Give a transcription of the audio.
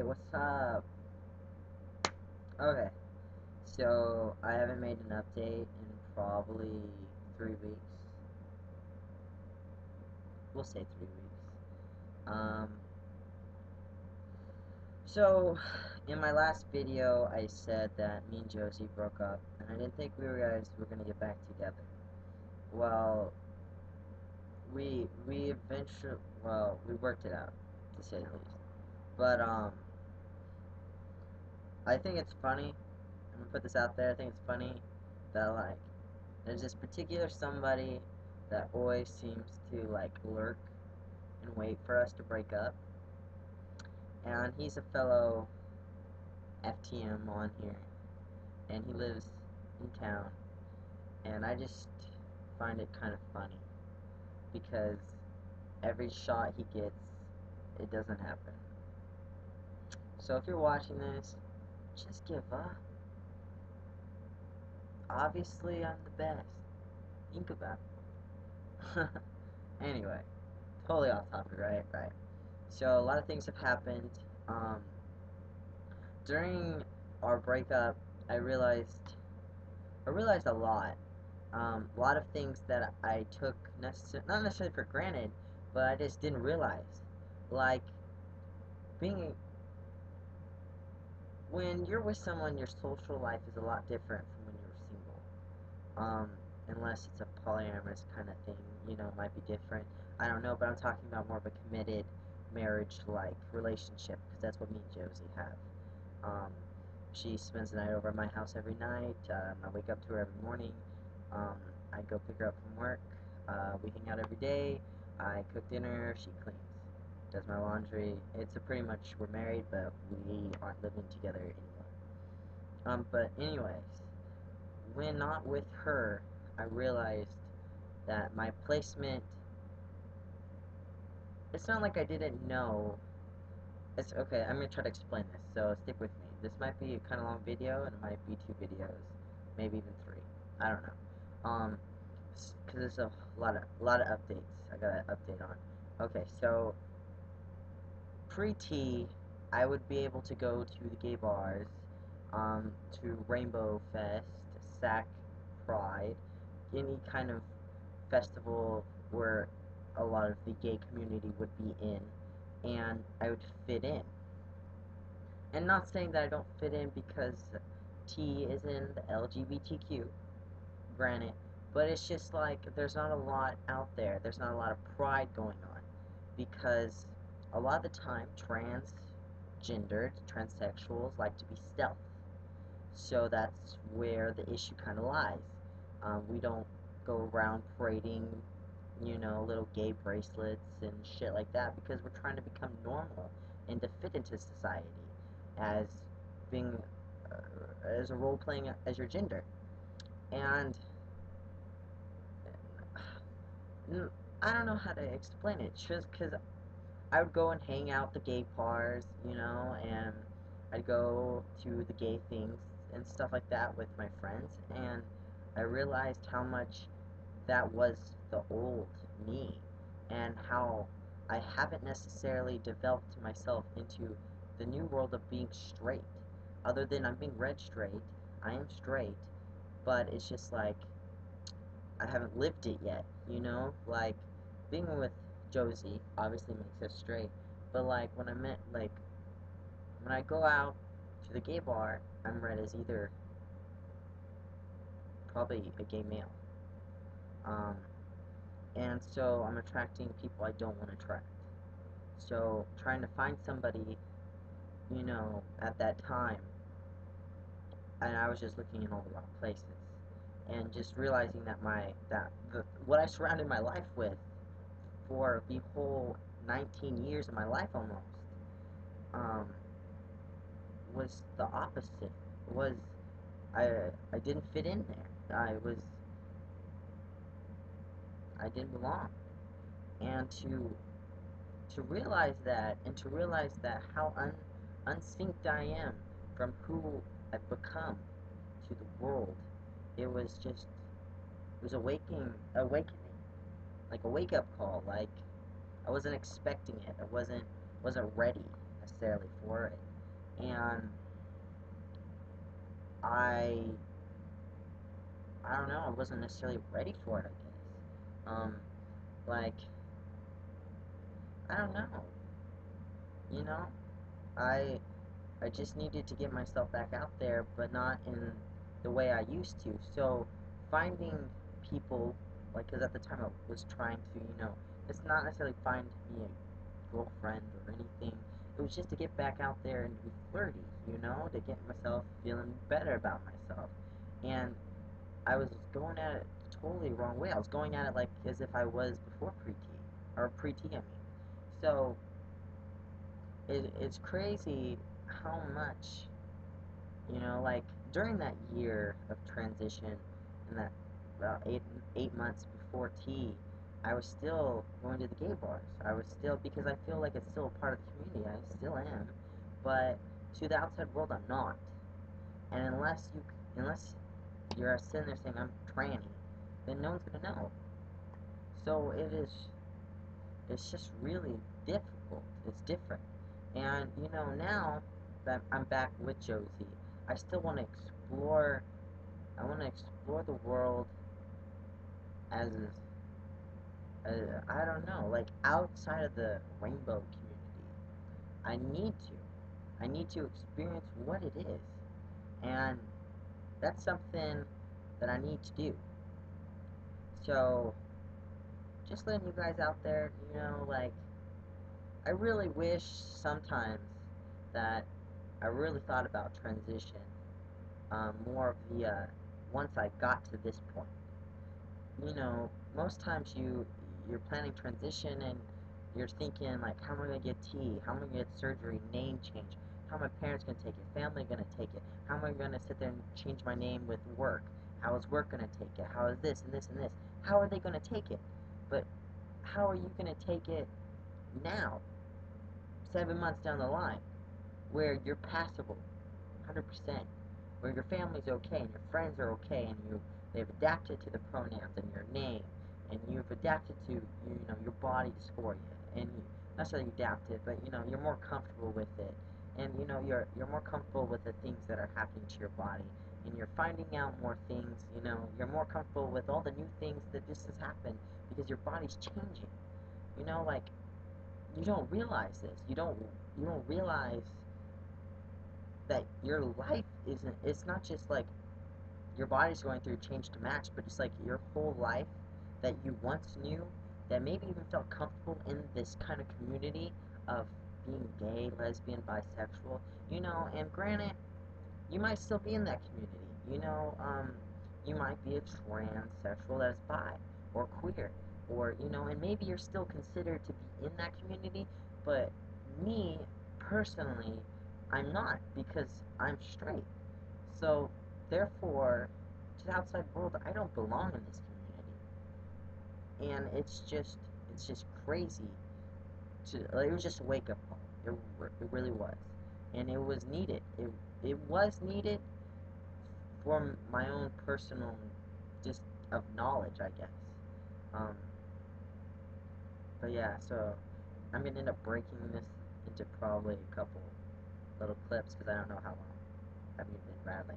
what's up? Okay, so I haven't made an update in probably 3 weeks. We'll say 3 weeks. Um, so in my last video, I said that me and Josie broke up, and I didn't think we guys were gonna get back together. Well, we eventually, we worked it out, to say the least. But I think it's funny. I'm gonna put this out there. I think it's funny that like there's this particular somebody that always seems to like lurk and wait for us to break up, and he's a fellow FtM on here, and he lives in town, and I just find it kind of funny because every shot he gets, it doesn't happen. So if you're watching this, just give up. Obviously, I'm the best. Think about it. Anyway, totally off topic, right? Right. So a lot of things have happened. Um, During our breakup, I realized a lot. A lot of things that I took not necessarily for granted, but I just didn't realize. Like being when you're with someone, your social life is a lot different from when you're single. Unless it's a polyamorous kind of thing, might be different. I don't know, but I'm talking about more of a committed marriage-like relationship because that's what me and Josie have. Um, she spends the night over at my house every night. I wake up to her every morning. Um, I go pick her up from work. We hang out every day. I cook dinner. She cleans, does my laundry. It's a pretty much we're married, but we aren't living together anymore. But anyways, when not with her, I realized that my placement. It's not like I didn't know. It's okay. I'm gonna try to explain this, so stick with me. This might be a kind of long video, and it might be 2 videos, maybe even 3. I don't know. Because there's a lot of updates. I gotta update on. Okay, so pre-T, I would be able to go to the gay bars, to Rainbow Fest, Sac Pride, any kind of festival where a lot of the gay community would be in, and I would fit in. And not saying that I don't fit in because T is in the LGBTQ, granted, but it's just like there's not a lot out there. There's not a lot of pride going on because a lot of the time transgendered, transsexuals like to be stealth. So that's where the issue kind of lies. We don't go around parading, little gay bracelets and shit like that because we're trying to become normal and to fit into society as being as a role playing as your gender. And I don't know how to explain it. Just because I would go and hang out the gay bars, and I'd go to the gay things and stuff like that with my friends, and I realized how much that was the old me, and how I haven't necessarily developed myself into the new world of being straight. Other than I'm being read straight, I am straight, but it's just like I haven't lived it yet, Like being with Josie obviously makes us straight, but like when I go out to the gay bar, I'm read as either probably a gay male. Um, and so I'm attracting people I don't want to attract. So trying to find somebody, at that time, and I was just looking in all the wrong places, and just realizing that what I surrounded my life with for the whole 19 years of my life almost, um, was the opposite. Was I I didn't fit in there. I didn't belong, and to realize that, and to realize that how unsynced I am from who I've become to the world. It was awakening, like a wake up call. Like I wasn't expecting it. I wasn't ready necessarily for it. and I I don't know, I wasn't necessarily ready for it, I guess. Like, I don't know, you know, I I just needed to get myself back out there, but not in the way I used to. So finding people, like, because at the time I was trying to, it's not necessarily find me a girlfriend or anything. It was just to get back out there and be flirty, to get myself feeling better about myself. And I was going at it totally wrong way. I was going at it like as if I was before pre-T, or pre-T, I mean. So it's crazy how much, like during that year of transition, and that about eight months before T, I was still going to the gay bars. I was still, because I feel like it's still a part of the community. I still am, but to the outside world, I'm not. And unless you're sitting there saying I'm tranny, then no one's gonna know. So it's just really difficult. It's different. And now that I'm back with Josie, I still want to explore. I want to explore the world as I don't know, like outside of the rainbow community. I need to. I need to experience what it is, and that's something that I need to do. So, just letting you guys out there, like I really wish sometimes that I really thought about transition more of the once I got to this point. Most times you're planning transition and you're thinking like, how am I gonna get T? How am I gonna get surgery, name change? How are my parents gonna take it? Family gonna take it? How am I gonna sit there and change my name with work? How is work gonna take it? How is this and this and this? How are they gonna take it? But how are you gonna take it now, 7 months down the line, where you're passable, 100%, where your family's okay and your friends are okay and they've adapted to the pronouns and your name, and you've adapted to your body dysphoria, and you not necessarily adapted, but you're more comfortable with it, and you're more comfortable with the things that are happening to your body, and you're finding out more things. You're more comfortable with all the new things that just has happened because your body's changing. Like, you don't realize this. You don't realize that your life isn't. It's not just like your body's going through change to match, but it's like your whole life that you once knew, that maybe even felt comfortable in this kind of community of being gay, lesbian, bisexual, and granted, you might still be in that community, you might be a transsexual that is bi, or queer, or, and maybe you're still considered to be in that community, but me, personally, I'm not, because I'm straight. So, therefore, to the outside world, I don't belong in this community. And it's just crazy to, like, it was just a wake-up call. It really was. And it was needed. It was needed for my own personal, just, of knowledge, I guess. Um, but yeah, so I'm gonna end up breaking this into probably a couple little clips, because I don't know how long I've been rattling.